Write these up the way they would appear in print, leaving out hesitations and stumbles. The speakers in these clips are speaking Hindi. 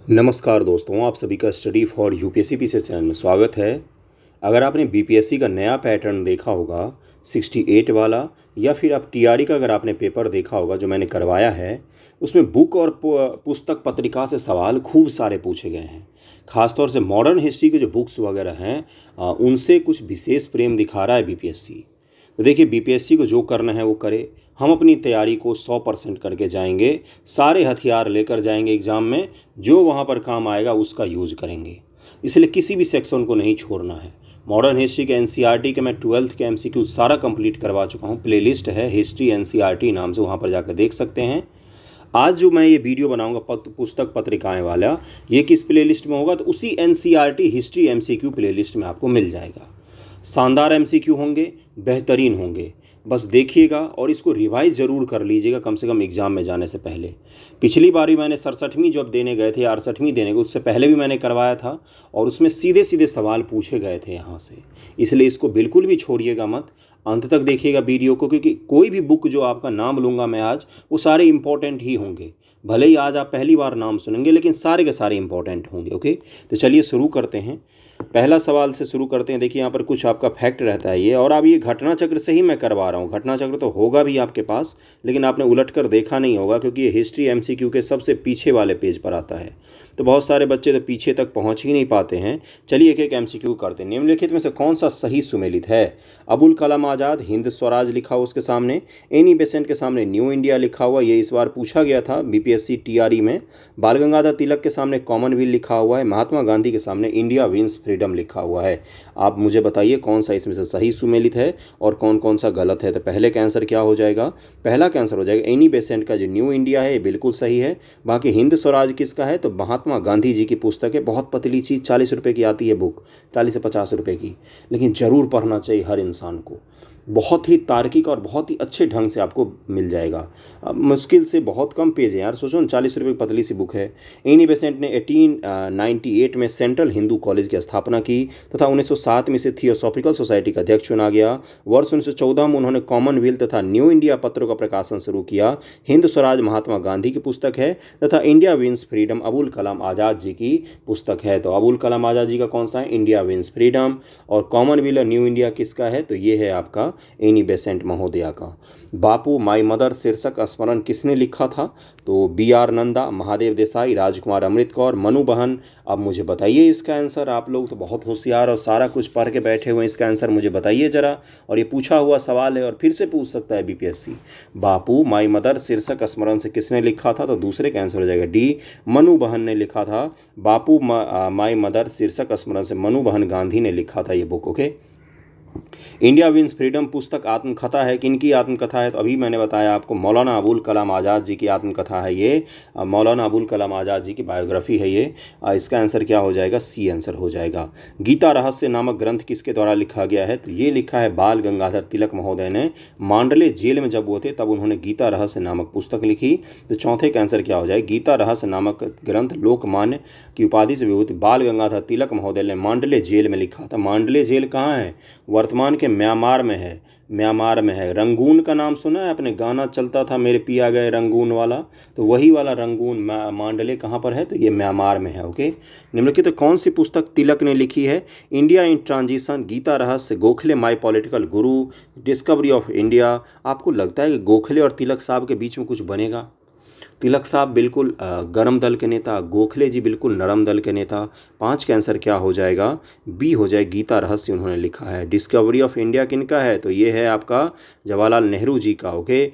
नमस्कार दोस्तों, आप सभी का study for UPSC PC channel में स्वागत है। अगर आपने बीपीएससी का नया पैटर्न देखा होगा 68 वाला, या फिर आप टीआरई का अगर आपने पेपर देखा होगा जो मैंने करवाया है, उसमें बुक और पुस्तक पत्रिका से सवाल खूब सारे पूछे गए हैं। ख़ासतौर से मॉडर्न हिस्ट्री के जो बुक्स वगैरह हैं उनसे कुछ विशेष प्रेम दिखा रहा है बीपीएससी। तो देखिए, बीपीएससी को जो करना है वो करे। हम अपनी तैयारी को 100% करके जाएंगे, सारे हथियार लेकर जाएंगे एग्ज़ाम में, जो वहाँ पर काम आएगा उसका यूज करेंगे। इसलिए किसी भी सेक्शन को नहीं छोड़ना है। मॉडर्न हिस्ट्री के एनसीईआरटी के मैं 12th के एमसीक्यू सारा कंप्लीट करवा चुका हूँ। प्लेलिस्ट है हिस्ट्री एनसीईआरटी नाम से, वहाँ पर जाकर देख सकते हैं। आज जो मैं ये वीडियो बनाऊंगा पुस्तक पत्रिकाएं वाला, ये किस प्लेलिस्ट में होगा, तो उसी एनसीईआरटी हिस्ट्री एमसीक्यू प्लेलिस्ट में आपको मिल जाएगा। शानदार एमसीक्यू होंगे, बेहतरीन होंगे। बस देखिएगा और इसको रिवाइज ज़रूर कर लीजिएगा कम से कम एग्ज़ाम में जाने से पहले। पिछली बार भी मैंने 67वीं जब देने गए थे, 68वीं देने गए, उससे पहले भी मैंने करवाया था और उसमें सीधे सीधे सवाल पूछे गए थे यहाँ से। इसलिए इसको बिल्कुल भी छोड़िएगा मत, अंत तक देखिएगा वीडियो को, क्योंकि कोई भी बुक जो आपका नाम लूँगा मैं आज, वो सारे इंपॉर्टेंट ही होंगे। भले ही आज आप पहली बार नाम सुनेंगे, लेकिन सारे के सारे इंपॉर्टेंट होंगे। ओके, तो चलिए शुरू करते हैं। पहला सवाल से शुरू करते हैं। देखिए, यहाँ पर कुछ आपका फैक्ट रहता है ये, और अब ये घटना चक्र से ही मैं करवा रहा हूँ। घटना चक्र तो होगा भी आपके पास, लेकिन आपने उलट कर देखा नहीं होगा, क्योंकि ये हिस्ट्री एमसीक्यू के सबसे पीछे वाले पेज पर आता है। तो बहुत सारे बच्चे तो पीछे तक पहुँच ही नहीं पाते हैं। चलिए एक एक एमसीक्यू करते हैं। निम्नलिखित में से कौन सा सही सुमेलित है? अबुल कलाम आज़ाद, हिंद स्वराज लिखा हुआ उसके सामने, एनी बेसेंट के सामने न्यू इंडिया लिखा हुआ, ये इस बार पूछा गया था बीपीएससी टीआरई में। बाल गंगाधर तिलक के सामने कॉमनवेल्थ लिखा हुआ है। महात्मा गांधी के सामने इंडिया विंस फ्रीडम लिखा हुआ है। आप मुझे बताइए कौन सा इसमें से सही सुमेलित है और कौन कौन सा गलत है। तो पहले का आंसर क्या हो जाएगा? पहला का आंसर हो जाएगा एनी बेसेंट का जो न्यू इंडिया है, ये बिल्कुल सही है। बाकी हिंद स्वराज किसका है? तो महात्मा गांधी जी की पुस्तक है। बहुत पतली चीज़, 40 रुपये की आती है बुक, 40 से 50 रुपये की, लेकिन ज़रूर पढ़ना चाहिए हर इंसान को। बहुत ही तार्किक और बहुत ही अच्छे ढंग से आपको मिल जाएगा। अब मुश्किल से बहुत कम पेज है यार, सोचो ना, 40 रुपये की पतली सी बुक है। एनी बेसेंट ने 1898 में सेंट्रल हिंदू कॉलेज की स्थापना की तथा 1907 में से थियोसॉफिकल सोसाइटी का अध्यक्ष चुना गया। वर्ष 1914 में उन्होंने कॉमनवेल्थ तथा न्यू इंडिया पत्रों का प्रकाशन शुरू किया। हिंद स्वराज महात्मा गांधी की पुस्तक है तथा India wins freedom Abul Kalam Azad ji की पुस्तक है। तो अबुल कलाम आज़ाद जी का कौन सा है? India wins freedom. और कॉमनवेल्थ और न्यू इंडिया किसका है? तो ये है आपका एनी बेसेंट महोदया का। बापू माई मदर शीर्षक स्मरण किसने लिखा था? तो बी.आर. नंदा, महादेव देसाई, राजकुमार अमृत कौर, मनु बहन। अब मुझे बताइए इसका आंसर। आप लोग तो बहुत होशियार और सारा कुछ पढ़ के बैठे हुए हैं, इसका आंसर मुझे बताइए ज़रा। और ये पूछा हुआ सवाल है और फिर से पूछ सकता है बीपीएससी। बापू माई मदर शीर्षक स्मरण से किसने लिखा था? तो दूसरे का आंसर हो जाएगा डी, मनु बहन ने लिखा था। बापू माई मदर शीर्षक स्मरण से मनु बहन गांधी ने लिखा था ये book. Okay, India wins freedom पुस्तक आत्मकथा है। किनकी आत्मकथा है? तो अभी मैंने बताया आपको, मौलाना अबुल कलाम आज़ाद जी की आत्मकथा है ये। मौलाना अबुल कलाम आज़ाद जी की बायोग्राफी है ये। इसका आंसर क्या हो जाएगा? सी आंसर हो जाएगा। गीता रहस्य नामक ग्रंथ किसके द्वारा लिखा गया है? तो ये लिखा है बाल गंगाधर तिलक महोदय ने। मांडले जेल में जब वो थे तब उन्होंने गीता रहस्य नामक पुस्तक लिखी। तो चौथे का आंसर क्या हो जाएगा? गीता रहस्य नामक ग्रंथ लोकमान्य की उपाधि से विभूत बाल गंगाधर तिलक महोदय ने मांडले जेल में लिखा था। मांडले जेल कहाँ है? वर्तमान के म्यांमार में है। म्यांमार में है। रंगून का नाम सुना है? अपने गाना चलता था मेरे पिया गए रंगून वाला, तो वही वाला रंगून मांडले कहाँ पर है? तो ये म्यांमार में है। ओके, निम्नलिखित तो कौन सी पुस्तक तिलक ने लिखी है? इंडिया इन ट्रांजिशन, गीता रहस्य, Gokhale my political Guru, discovery of India. आपको लगता है कि गोखले और तिलक साहब के बीच में कुछ बनेगा? तिलक साहब बिल्कुल गरम दल के नेता, गोखले जी बिल्कुल नरम दल के नेता। 5 का आंसर क्या हो जाएगा? बी हो जाए, गीता रहस्य उन्होंने लिखा है। डिस्कवरी ऑफ इंडिया किनका है? तो ये है आपका जवाहरलाल नेहरू जी का। ओके,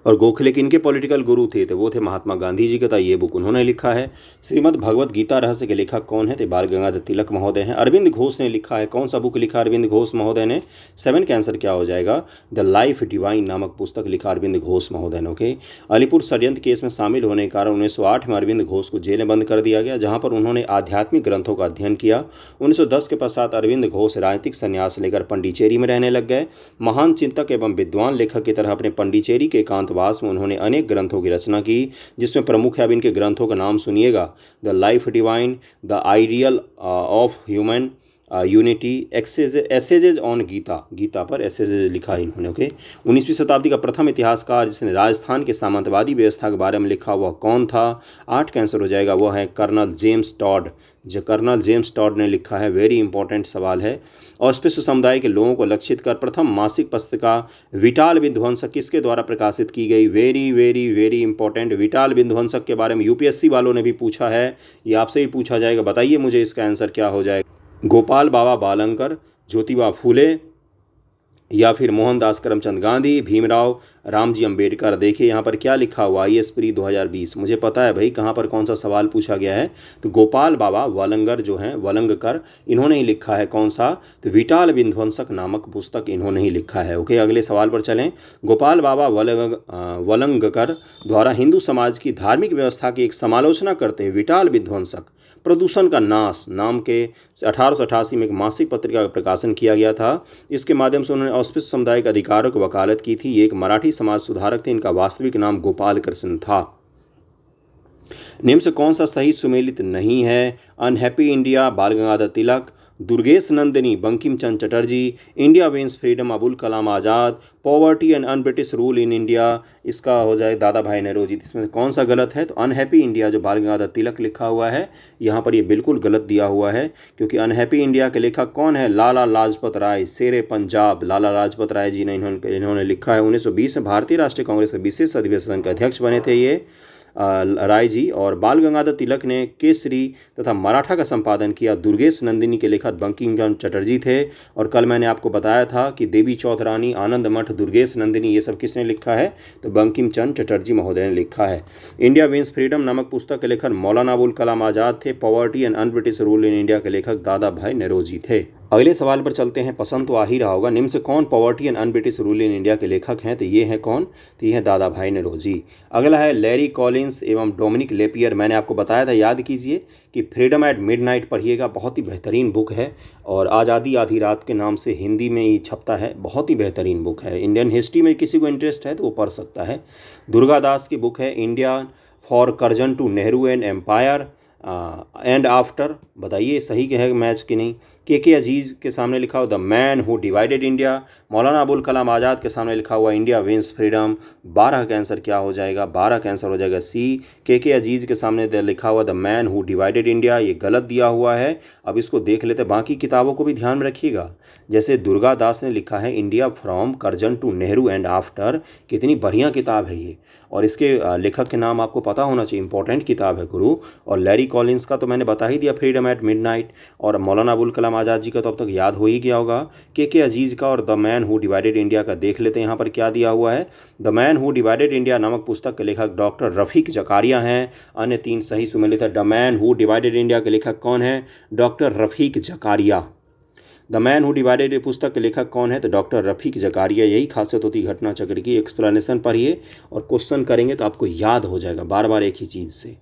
और गोखले किनके पॉलिटिकल गुरु थे? तो वो थे महात्मा गांधी जी का था। ये बुक उन्होंने लिखा है। श्रीमद् भगवत गीता रहस्य के लेखक कौन है? तो बाल गंगाधर तिलक महोदय हैं। अरविंद घोष ने लिखा है। कौन सा बुक लिखा अरविंद घोष महोदय ने? 7 का आंसर क्या हो जाएगा? द लाइफ डिवाइन नामक पुस्तक लिखा अरविंद घोष महोदय ने। ओके, अलीपुर षड्यंत्र केस में शामिल होने के कारण 1908 में अरविंद घोष को जेल में बंद कर दिया गया, जहाँ पर उन्होंने आध्यात्मिक ग्रंथों का अध्ययन किया। 1910 के पश्चात अरविंद घोष राजनीतिक संन्यास लेकर पंडिचेरी में रहने लग गए। महान चिंतक एवं विद्वान लेखक की तरह अपने पंडिचेरी के एकांतवास में उन्होंने अनेक ग्रंथों की रचना की, जिसमें प्रमुख है, अब इनके ग्रंथों का नाम सुनिएगा, the life divine, the ideal of human, unity, essays on Gita, Gita पर एसेजेज लिखा है इन्होंने। ओके, 19वीं शताब्दी का प्रथम इतिहासकार जिसने राजस्थान के सामंतवादी व्यवस्था के बारे में लिखा वह कौन था? 8 का आंसर हो जाएगा, वह है कर्नल जेम्स टॉड। जो कर्नल जेम्स टॉड ने लिखा है, वेरी इंपॉर्टेंट सवाल है। अस्पृश्य समुदाय के लोगों को लक्षित कर प्रथम मासिक पुस्तिका विटाल विध्वंसक किसके द्वारा प्रकाशित की गई? Very very very important, vital विध्वंसक के बारे में यूपीएससी वालों ने भी पूछा है, ये आपसे भी पूछा जाएगा। बताइए मुझे इसका आंसर क्या हो जाएगा? गोपाल बाबा बालंकर, ज्योतिबा फूले, या फिर मोहनदास करमचंद गांधी, भीमराव रामजी अंबेडकर। देखिए यहाँ पर क्या लिखा हुआ, आईएएस प्री 2020। मुझे पता है भाई कहाँ पर कौन सा सवाल पूछा गया है। तो गोपाल बाबा वलंगर जो हैं, वलंगकर, इन्होंने ही लिखा है कौन सा? तो विटाल विध्वंसक नामक पुस्तक इन्होंने ही लिखा है। ओके, अगले सवाल पर चलें। गोपाल बाबा वलंगकर द्वारा हिंदू समाज की धार्मिक व्यवस्था की एक समालोचना करते हुए विटाल विध्वंसक प्रदूषण का नाश नाम के 1888 में एक मासिक पत्रिका का प्रकाशन किया गया था। इसके माध्यम से उन्होंने अस्पृश्य समुदाय के अधिकारों की वकालत की थी। ये एक मराठी समाज सुधारक थे। इनका वास्तविक नाम गोपाल कृष्ण था। निम्न से कौन सा सही सुमेलित नहीं है? Unhappy India Bal Gangadhar Tilak, Durgesh Nandini Bankim Chandra Chatterjee, India wins freedom Abul Kalam Azad, poverty and un British rule in India, इसका हो जाए दादा भाई नेहरू जी। इसमें कौन सा गलत है? तो अनहैप्पी इंडिया जो बाल गंगाधर तिलक लिखा हुआ है, यहाँ पर ये बिल्कुल गलत दिया हुआ है, क्योंकि अनहैप्पी इंडिया के लेखक कौन है? लाला लाजपत राय, शेरे पंजाब लाला लाजपत राय जी ने इन्होंने लिखा है। 1920 में भारतीय राष्ट्रीय कांग्रेस के विशेष अधिवेशन के अध्यक्ष बने थे ये राय जी। और बाल गंगाधर तिलक ने केसरी तथा मराठा का संपादन किया। दुर्गेश नंदिनी के लेखक बंकिम चंद्र चटर्जी थे। और कल मैंने आपको बताया था कि देवी चौधरानी, आनंद मठ, दुर्गेश नंदिनी, ये सब किसने लिखा है? तो बंकिम चंद्र चटर्जी महोदय ने लिखा है। इंडिया विंस फ्रीडम नामक पुस्तक के लेखक मौलाना अबुल कलाम आज़ाद थे। Poverty and un British rule in India के लेखक दादा भाई नेहरू थे। अगले सवाल पर चलते हैं। पसंद तो आ ही रहा होगा। निम्न से कौन poverty and un British rule in India के लेखक हैं? तो ये हैं कौन? तो ये हैं दादा भाई नेहरू। अगला है लैरी कॉलिंस एवं डोमिनिक लेपियर। मैंने आपको बताया था, याद कीजिए कि फ्रीडम एट मिडनाइट पढ़िएगा, बहुत ही बेहतरीन बुक है। और आज़ादी आधी रात के नाम से हिंदी में ही छपता है, बहुत ही बेहतरीन बुक है। इंडियन हिस्ट्री में किसी को इंटरेस्ट है तो वो पढ़ सकता है। दुर्गा दास की बुक है India for Curzon to Nehru and empire and after. बताइए सही है मैच कि नहीं? के अजीज़ के सामने लिखा हुआ the man who divided India. Maulana Abul Kalam आज़ाद के सामने लिखा हुआ इंडिया विंस फ्रीडम। 12 का आंसर क्या हो जाएगा? 12 का आंसर हो जाएगा सी। के अजीज़ के सामने लिखा हुआ the man who divided India, ये गलत दिया हुआ है। अब इसको देख लेते, बाकी किताबों को भी ध्यान में रखिएगा। जैसे दुर्गा दास ने लिखा है India from Curzon to Nehru and after, कितनी बढ़िया किताब है ये। और इसके लेखक के नाम आपको पता होना चाहिए, इंपॉर्टेंट किताब है गुरु। और लैरी कॉलिंस का तो मैंने बता ही दिया, फ्रीडम एट मिडनाइट। और मौलाना अबुल कलाम आज़ाद जी का तो अब तक याद हो ही गया होगा। के अजीज़ का और the man who divided India का देख लेते हैं यहाँ पर क्या दिया हुआ है। The man who divided India नामक पुस्तक के लेखक डॉक्टर रफ़ीक जकारिया हैं। अन्य 3 सही सुमेलित है। The man who divided India के लेखक कौन है? Doctor Rafiq Zakaria. The man who divided पुस्तक के लेखक कौन है? तो डॉक्टर रफ़ीक जकारिया। यही खासियत होती है घटना चक्र की। एक्सप्लेनेशन पढ़िए और क्वेश्चन करेंगे तो आपको याद हो जाएगा बार बार एक ही चीज़ से।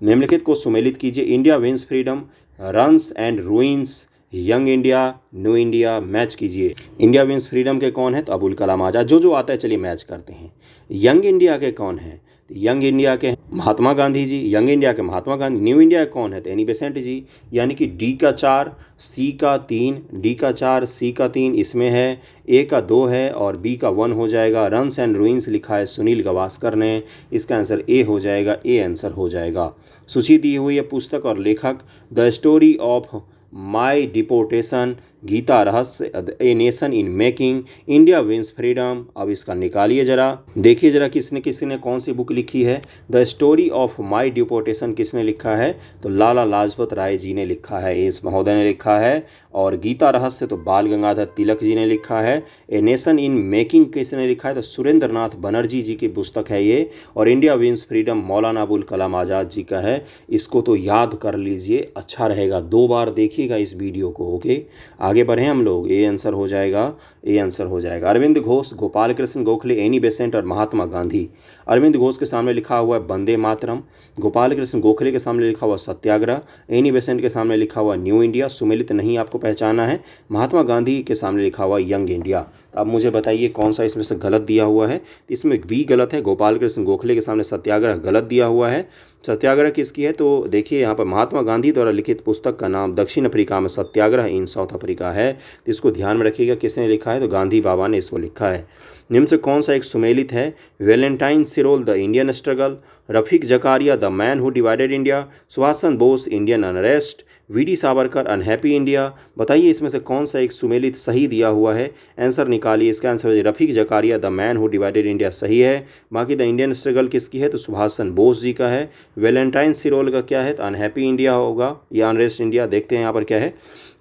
निम्नलिखित को सुमेलित कीजिए। India wins freedom, runs and ruins, young India, new India. Match कीजिए। इंडिया विंस फ्रीडम के कौन है? तो अबुल कलाम आज़ाद। जो आता है चलिए मैच करते हैं। यंग इंडिया के कौन है? यंग इंडिया के महात्मा गांधी जी। यंग इंडिया के महात्मा गांधी। न्यू इंडिया कौन है? तो एनी बेसेंट जी। यानी कि डी का 4, सी का 3, डी का 4, सी का 3 इसमें है, ए का 2 है और बी का 1 हो जाएगा। रन्स एंड रूइंस लिखा है सुनील गावस्कर ने, इसका आंसर ए हो जाएगा, ए आंसर हो जाएगा। सूची दी हुई है पुस्तक और लेखक। The story of my deportation, Gita Rahasya, a nation in making, India wins freedom. अब इसका निकालिए जरा, देखिए जरा किसने कौन सी बुक लिखी है। The story of my deportation किसने लिखा है? तो लाला लाजपत राय जी ने लिखा है, एस महोदय ने लिखा है। और गीता रहस्य तो बाल गंगाधर तिलक जी ने लिखा है। ए नेशन इन मेकिंग किसने लिखा है? तो सुरेंद्र नाथ बनर्जी जी की पुस्तक है ये। और India wins freedom Maulana Abul Kalam Azad ji का है। इसको तो याद कर लीजिए, अच्छा रहेगा, 2 बार देखिएगा इस वीडियो को। ओके, आगे बढ़ें हम लोग, ए आंसर हो जाएगा, ए आंसर हो जाएगा। अरविंद घोष, गोपाल कृष्ण गोखले, एनी बेसेंट और महात्मा गांधी। अरविंद घोष के सामने लिखा हुआ है वंदे मातरम, गोपाल कृष्ण गोखले के सामने लिखा हुआ सत्याग्रह, एनी बेसेंट के सामने लिखा हुआ न्यू इंडिया, सुमेलित नहीं आपको पहचाना है, महात्मा गांधी के सामने लिखा हुआ यंग इंडिया। तो अब मुझे बताइए कौन सा इसमें से गलत दिया हुआ है। इसमें बी गलत है, गोपाल कृष्ण गोखले के सामने सत्याग्रह गलत दिया हुआ है। सत्याग्रह किसकी है, तो देखिए यहाँ पर महात्मा गांधी द्वारा लिखित पुस्तक का नाम दक्षिण अफ्रीका में सत्याग्रह इन साउथ अफ्रीका है। तो इसको ध्यान में रखिएगा, किसने लिखा है, तो गांधी बाबा ने इसको लिखा है। निम्न से कौन सा एक सुमेलित है, Valentine Chirol the Indian struggle, Rafiq Zakaria the man who divided India, Subhash Chandra Bose Indian unrest, V D. Savarkar unhappy India. बताइए इसमें से कौन सा एक सुमेलित सही दिया हुआ है, आंसर निकालिए। इसका आंसर है Rafiq Zakaria the man who divided India, सही है। बाकी द इंडियन स्ट्रगल किसकी है, तो सुभाष चंद्र बोस जी का है। वैलेंटाइन सिरोल का क्या है, तो अनहैप्पी इंडिया होगा या अनरेस्ट इंडिया। देखते हैं यहाँ पर क्या है।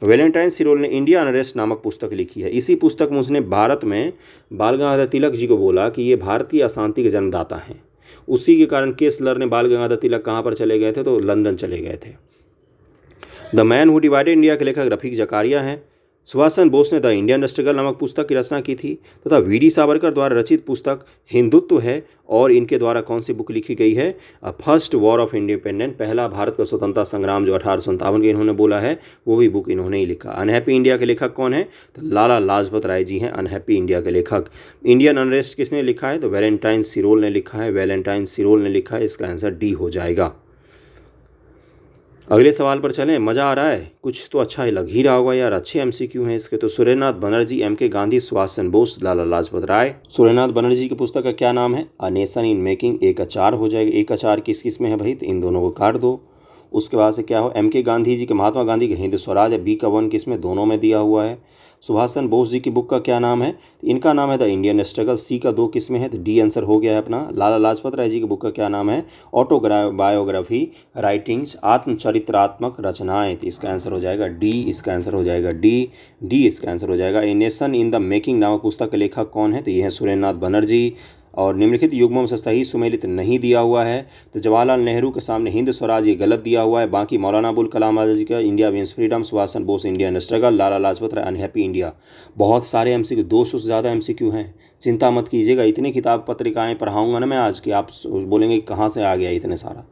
वैलेंटाइन सिरोल ने इंडिया अनरेस्ट नामक पुस्तक लिखी है। इसी पुस्तक में उसने भारत में बाल गंगाधर तिलक जी को बोला कि ये भारतीय अशांति के जन्मदाता हैं। उसी के कारण केसलर ने बाल गंगाधर तिलक कहाँ पर चले गए थे, तो लंदन चले गए थे। The man who divided India के लेखक रफीक जकारिया हैं। सुभाष चंद्र बोस ने द इंडियन स्ट्रगल नामक पुस्तक की रचना की थी तथा वी.डी. सावरकर द्वारा रचित पुस्तक हिंदुत्व है। और इनके द्वारा कौन सी बुक लिखी गई है, फर्स्ट वॉर ऑफ इंडिपेंडेंस, पहला भारत का स्वतंत्रता संग्राम जो 1857 के इन्होंने बोला है, वो भी बुक इन्होंने ही लिखा। अनहैप्पी इंडिया के लेखक कौन है, तो लाला लाजपत राय जी हैं अनहैप्पी इंडिया के लेखक। इंडियन अनरेस्ट किसने लिखा है, तो वैलेंटाइन सिरोल ने लिखा है, वैलेंटाइन सिरोल ने लिखा है। इसका आंसर डी हो जाएगा। अगले सवाल पर चलें। मज़ा आ रहा है, कुछ तो अच्छा ही लग ही रहा होगा यार, अच्छे एमसीक्यू हैं इसके। तो सुरेंद्रनाथ बनर्जी, एम.के. गांधी, सुभाष चंद्र बोस, लाला लाजपत राय। सुरेंद्रनाथ बनर्जी की पुस्तक का क्या नाम है, अ नेशन इन मेकिंग। एक अचार हो जाएगा। एक अचार किस किस में है भाई, तो इन दोनों को काट दो। उसके बाद से क्या हो, एम.के. गांधी जी के, महात्मा गांधी के हिंद स्वराज है, बी का 1 किस में, दोनों में दिया हुआ है। सुभाष चंद्र बोस जी की बुक का क्या नाम है, तो इनका नाम है द इंडियन स्ट्रगल, सी का 2 किस में है, तो डी आंसर हो गया है अपना। लाला लाजपत राय जी की बुक का क्या नाम है, ऑटोबायोग्राफी राइटिंग्स, आत्मचरित्रात्मक रचनाएं। तो इसका आंसर हो जाएगा डी, इसका आंसर हो जाएगा डी इसका आंसर हो जाएगा। ए नेशन इन द मेकिंग नामक पुस्तक के लेखक कौन है, तो ये है सुरेंद्रनाथ बनर्जी। और निम्नलिखित युग्मों से सही सुमेलित नहीं दिया हुआ है, तो जवाहरलाल नेहरू के सामने हिंद स्वराज ये गलत दिया हुआ है। बाकी मौलाना अबुल कलाम आज़ाद जी का India wins freedom, Subhash Chandra Bose Indian struggle, लाला लाजपत राय अनहैप्पी इंडिया। बहुत सारे एमसीक्यू, 200 से ज़्यादा एमसीक्यू हैं। चिंता मत कीजिएगा, इतनी किताब पत्रिकाएँ पढ़ाऊँगा ना मैं आज कि आप बोलेंगे कहाँ से आ गया इतने सारा।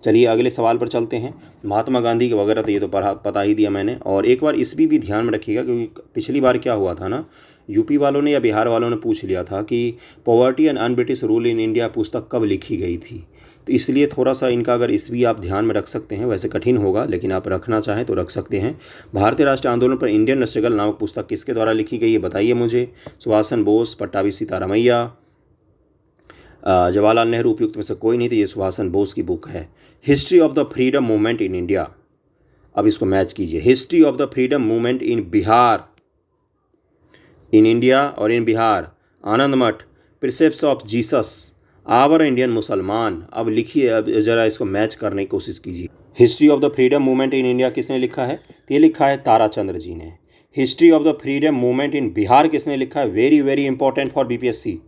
चलिए अगले सवाल पर चलते हैं। महात्मा गांधी के वगैरह तो ये तो पता ही दिया मैंने। और एक बार इस भी ध्यान में रखिएगा, क्योंकि पिछली बार क्या हुआ था ना, यूपी वालों ने या बिहार वालों ने पूछ लिया था कि poverty and un British rule in India पुस्तक कब लिखी गई थी। तो इसलिए थोड़ा सा इनका अगर इस भी आप ध्यान में रख सकते हैं, वैसे कठिन होगा लेकिन आप रखना चाहें तो रख सकते हैं। भारतीय राष्ट्रीय आंदोलन पर इंडियन स्ट्रगल नामक पुस्तक किसके द्वारा लिखी गई है, बताइए मुझे। सुभाष चंद्र बोस, पट्टाभी सीतारामैया, जवाहरलाल नेहरू, उपयुक्त में से कोई नहीं, तो ये सुभाष चंद्र बोस की बुक है। History of the freedom movement in India, अब इसको मैच कीजिए। History of the freedom movement in Bihar, in India और इन बिहार, आनंद मठ, प्रिसेप्ट्स ऑफ जीसस, आवर इंडियन मुसलमान। अब लिखिए, अब ज़रा इसको मैच करने की कोशिश कीजिए। History of the freedom movement in India किसने लिखा है, तो ये लिखा है ताराचंद्र जी ने। History of the freedom movement in Bihar किसने लिखा है, very very important for BPSC,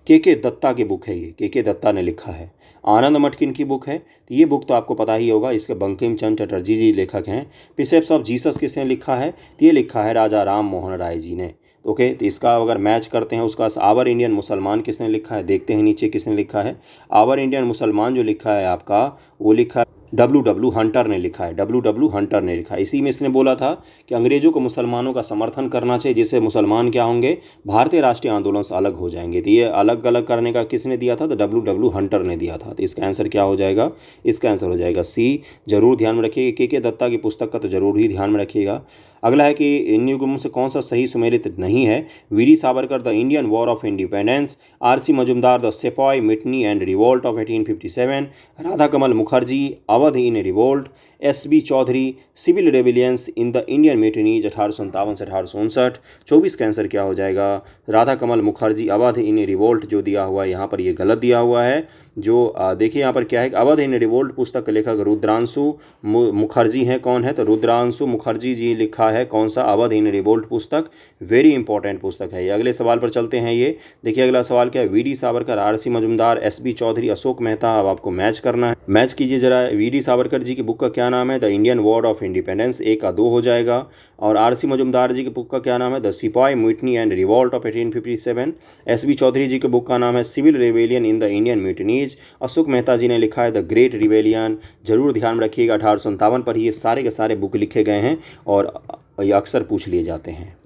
के दत्ता की बुक है ये, के दत्ता ने लिखा है। आनंद मठ किन की बुक है, तो ये बुक तो आपको पता ही होगा, इसके बंकिम चंद्र चटर्जी जी लेखक हैं। प्रिसेप्ट्स ऑफ जीसस किसने लिखा है, तो ये लिखा है राजा राम मोहन राय जी ने। ओके, तो इसका अगर मैच करते हैं, उसका आवर इंडियन मुसलमान किसने लिखा है, देखते हैं नीचे किसने लिखा है। आवर इंडियन मुसलमान जो लिखा है आपका, वो लिखा है W.W. हंटर ने लिखा है, W.W. हंटर ने लिखा है। इसी में इसने बोला था कि अंग्रेजों को मुसलमानों का समर्थन करना चाहिए, जिससे मुसलमान क्या होंगे, भारतीय राष्ट्रीय आंदोलन से अलग हो जाएंगे। तो ये अलग अलग करने का किसने दिया था, तो W.W. हंटर ने दिया था। तो इसका आंसर क्या हो जाएगा, इसका आंसर हो जाएगा सी। जरूर ध्यान में रखिएगा, के दत्ता की पुस्तक का तो जरूर ही ध्यान में रखिएगा। अगला है कि इन युग्मों से कौन सा सही सुमेलित नहीं है, V D. Savarkar the Indian war of independence, R.C. Majumdar the sepoy mutiny and revolt of 1857, Radha Kamal Mukherjee Awadh in revolt, S.B. Chaudhary civil rebellions in the Indian mutinies 1857 से 1859। 24 का आंसर क्या हो जाएगा, राधा कमल मुखर्जी अवध इन रिवोल्ट जो दिया हुआ है यहाँ पर ये गलत दिया हुआ है। जो देखिए यहाँ पर क्या है, अवध इन रिवोल्ट पुस्तक के लेखक रुद्रांशु मुखर्जी हैं। कौन है, तो रुद्रांशु मुखर्जी जी लिखा रहा है कौन सा, अवध इन रिवोल्ट पुस्तक, वेरी इंपॉर्टेंट पुस्तक है ये। अगले सवाल पर चलते हैं। ये देखिए अगला सवाल क्या है, V D. Savarkar, R C. Majumdar, S B. Chaudhary, Ashok Mehta. अब आपको मैच करना है, मैच कीजिए जरा। वी.डी. सावरकर जी की बुक का क्या नाम है, the Indian war of independence, 1 का 2 हो जाएगा। और आर.सी. मजुमदार जी की बुक का क्या नाम है, the sipahi mutiny and revolt of 1857। S B. Chaudhary ji की बुक का नाम है civil rebellion in the Indian mutinies. Ashok Mehta ji ने लिखा है द ग्रेट रिवेलियन। जरूर ध्यान में रखिएगा 1857 पर ये सारे के सारे बुक लिखे गए हैं और ये अक्सर पूछ लिए जाते हैं।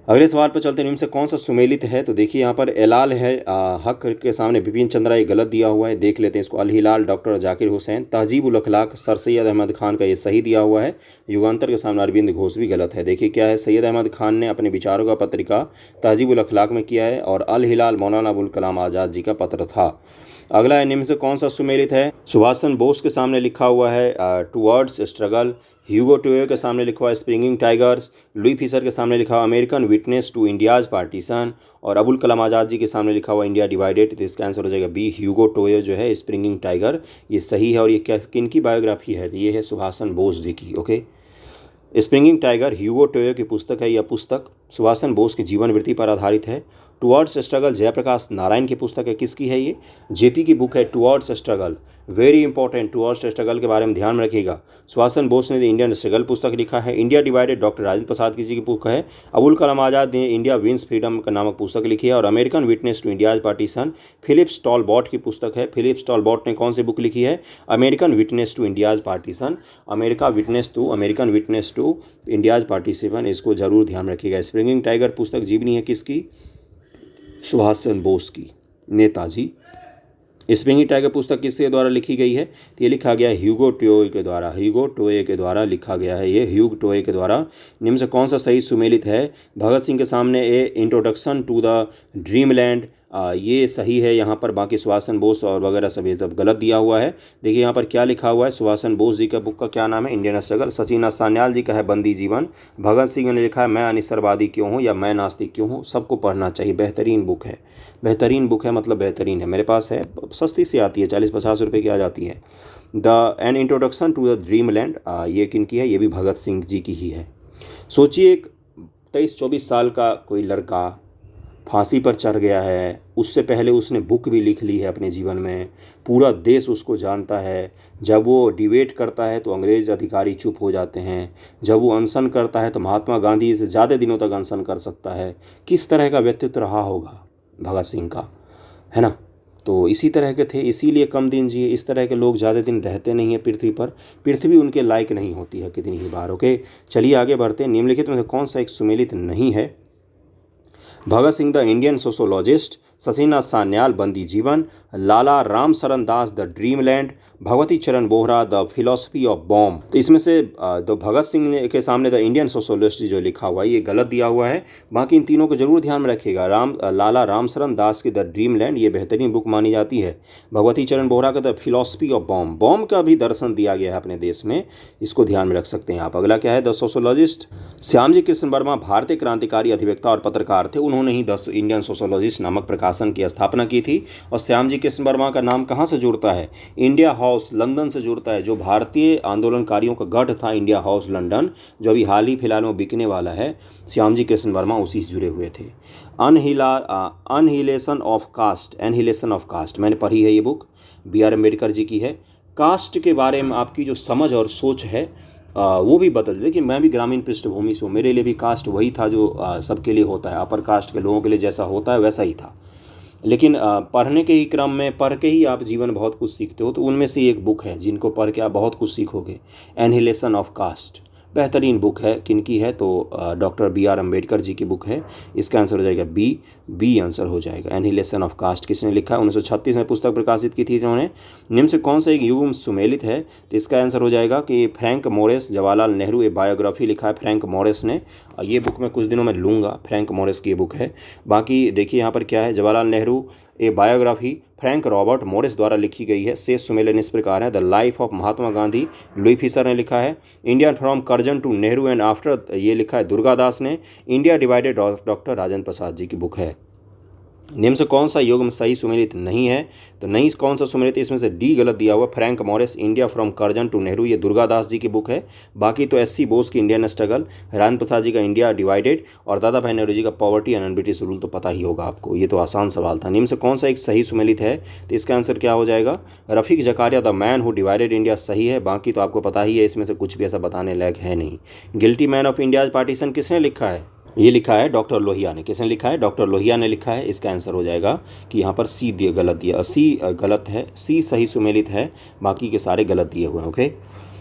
अगले सवाल पर चलते हैं, निम्न से कौन सा सुमेलित है। तो देखिए यहाँ पर एलाल है हक के सामने बिपिन चंद्रा, ये गलत दिया हुआ है, देख लेते हैं इसको। अल हिलाल डॉक्टर जाकिर हुसैन, तहजीब उल अखलाक सर सैयद अहमद खान का ये सही दिया हुआ है। युगांतर के सामने अरविंद घोष भी गलत है। देखिए क्या है, सैयद अहमद खान ने अपने विचारों का पत्रिका तहजीब उल अखलाक में किया है और अल हिलाल मौलाना अबुल कलाम आज़ाद जी का पत्र था। अगला है, निम्न से कौन सा सुमेलित है। सुभाष चंद्र बोस के सामने लिखा हुआ है टुवर्ड्स स्ट्रगल, ह्यूगो टोयो के सामने लिखा हुआ है स्प्रिंगिंग टाइगर्स, लुई फिशर के सामने लिखा हुआ American witness to India's partition और अबुल कलाम आज़ाद जी के सामने लिखा हुआ इंडिया डिवाइडेड। तो इसका आंसर हो जाएगा बी, ह्यूगो टोयो जो है स्प्रिंगिंग टाइगर, ये सही है। और ये क्या किन की बायोग्राफी है, तो ये है सुभाष चंद्र बोस जी की। ओके, स्प्रिंगिंग टाइगर ह्यूगो टोयो की पुस्तक है। यह पुस्तक सुभाष चंद्र बोस की जीवन वृत्ति पर आधारित है। टुवर्ड्स स्ट्रगल जयप्रकाश नारायण की पुस्तक है। किसकी है ये, जेपी की बुक है towards struggle, very important. Towards struggle के बारे में ध्यान में रखिएगा। सुभाष चंद्र बोस ने द इंडियन स्ट्रगल पुस्तक लिखा है। India divided doctor Rajendra Prasad ji की बुक है। अबुल कलाम आज़ाद ने इंडिया विंस फ्रीडम का नामक पुस्तक लिखी है। और American witness to India's partition Phillips Talbot की पुस्तक है। फिलिप्स टॉलबॉट ने कौन सी बुक लिखी है, American witness to India's partition, American witness to India's partition, इसको जरूर ध्यान में रखिएगा। स्प्रिंगिंग टाइगर पुस्तक जीवनी है किसकी, सुभाष चंद्र बोस की, नेताजी। स्प्रिंगिंग टाइगर पुस्तक किसके द्वारा लिखी गई है, तो ये लिखा गया ह्यूगो टोयो के द्वारा, ह्यूगो टोयो के द्वारा लिखा गया है ये, ह्यूगो टोयो के द्वारा। निम्न से कौन सा सही सुमेलित है। भगत सिंह के सामने a introduction to the dream land, ये सही है यहाँ पर। बाकी सुभाष चंद्र बोस और वगैरह सब ये सब गलत दिया हुआ है। देखिए यहाँ पर क्या लिखा हुआ है, सुभाष चंद्र बोस जी का बुक का क्या नाम है, इंडियन स्ट्रगल। सचिन सान्याल जी का है बंदी जीवन। भगत सिंह ने लिखा है मैं अनिसरवादी क्यों हूँ या मैं नास्तिक क्यों हूँ। सबको पढ़ना चाहिए, बेहतरीन बुक है, बेहतरीन बुक है, मतलब बेहतरीन है। मेरे पास है, सस्ती सी आती है, 40-50 रुपये की आ जाती है। The an introduction to the dream land, ये किन की है, ये भी भगत सिंह जी की ही है। सोचिए एक 23-24 साल का कोई लड़का फांसी पर चढ़ गया है, उससे पहले उसने बुक भी लिख ली है अपने जीवन में, पूरा देश उसको जानता है। जब वो डिबेट करता है तो अंग्रेज़ अधिकारी चुप हो जाते हैं, जब वो अनशन करता है तो महात्मा गांधी से ज़्यादा दिनों तक अनशन कर सकता है। किस तरह का व्यक्तित्व रहा होगा भगत सिंह का, है ना। तो इसी तरह के थे, इसीलिए कम दिन जिए। इस तरह के लोग ज़्यादा दिन रहते नहीं हैं पृथ्वी पर, पृथ्वी उनके लायक नहीं होती है कितनी ही बार। ओके, चलिए आगे बढ़ते हैं। निम्नलिखित में से कौन सा एक सुमेलित नहीं है। Bhagat Singh the Indian sociologist, Shashinath Sanyal Bandi Jivan, Lala Ram Sharan Das the dream land, Bhagwati Charan Vohra the philosophy of bomb. तो इसमें से तो भगत सिंह के सामने द इंडियन सोशोलॉजिस्ट जो लिखा हुआ है ये गलत दिया हुआ है। बाकी इन तीनों को जरूर ध्यान में रखिएगा। लाला राम शरण दास की द ड्रीम लैंड ये बेहतरीन बुक मानी जाती है। भगवती चरण बोहरा का the philosophy of bomb, bomb का भी दर्शन दिया गया है अपने देश में, इसको ध्यान में रख सकते हैं आप। अगला क्या है, द सोशोलॉजिस्ट। श्यामजी कृष्ण वर्मा भारतीय क्रांतिकारी अधिवक्ता और पत्रकार थे। उन्होंने ही द इंडियन सोशोलॉजिस्ट नामक प्रकाशन की स्थापना की थी। और श्यामजी कृष्ण वर्मा का नाम कहाँ से जुड़ता है, इंडिया हाउस लंदन से जुड़ता है। जो भारतीय आंदोलनकारियों का गढ़ था इंडिया हाउस लंदन, जो अभी हाल ही फिलहाल में बिकने वाला है, श्यामजी कृष्ण वर्मा उसी से जुड़े हुए थे। अनहिलेशन ऑफ कास्ट मैंने पढ़ी है, ये बुक B.R. अम्बेडकर जी की है। कास्ट के बारे में आपकी जो समझ और सोच है वो भी बदल। देखिए मैं भी ग्रामीण पृष्ठभूमि से हूँ, मेरे लिए भी कास्ट वही था जो सबके लिए होता है, अपर कास्ट के लोगों के लिए जैसा होता है वैसा ही था। लेकिन पढ़ने के ही क्रम में पढ़ के ही आप जीवन बहुत कुछ सीखते हो। तो उनमें से एक बुक है जिनको पढ़ के आप बहुत कुछ सीखोगे, एनहिलेशन ऑफ कास्ट, बेहतरीन बुक है। किनकी है, तो डॉक्टर B.R. अम्बेडकर जी की बुक है। इसका आंसर हो जाएगा बी आंसर हो जाएगा। एनहिलेशन ऑफ कास्ट किसने लिखा है, 1936 में पुस्तक प्रकाशित की थी इन्होंने। निम्न से कौन सा एक युग सुमेलित है, तो इसका आंसर हो जाएगा कि फ्रैंक मोरेस जवाहरलाल नेहरू, ये बायोग्राफी लिखा है फ्रैंक मोरेस ने। ये बुक मैं कुछ दिनों में लूँगा, फ्रैंक मोरेस की ये बुक है। बाकी देखिए यहाँ पर क्या है, Jawaharlal Nehru a biography Frank Robert Morris द्वारा लिखी गई है। शेष सुमेलन इस प्रकार है, the life of Mahatma Gandhi Louis Fischer ने लिखा है। India from Curzon to Nehru and after ये लिखा है दुर्गा दास ने। India divided doctor Rajendra Prasad ji की बुक है। निम्न से कौन सा युग्म सही सुमेलित नहीं है? तो नहीं कौन सा सुमेलित है? इसमें से डी गलत दिया हुआ। Frank Morris India from Curzon to Nehru, ये दुर्गादास जी की बुक है। बाकी तो एस सी बोस की इंडियन स्ट्रगल, राजेंद्र प्रसाद जी का इंडिया डिवाइडेड और दादा भाई नेहरू जी का पॉवर्टी एंड ब्रिटिश रूल तो पता ही होगा आपको, ये तो आसान सवाल था। निम्न से कौन सा एक सही सुमेलित है? तो इसका आंसर क्या हो जाएगा? Rafiq Zakaria the man who divided India सही है। बाकी तो आपको पता ही है, इसमें से कुछ भी ऐसा बताने लायक है नहीं। Guilty man of India partition किसने लिखा है? ये लिखा है डॉक्टर लोहिया ने। किसने लिखा है? डॉक्टर लोहिया ने लिखा है। इसका आंसर हो जाएगा कि यहाँ पर सी गलत दिया, सी गलत है, सी सही सुमेलित है, बाकी के सारे गलत दिए हुए हैं। ओके,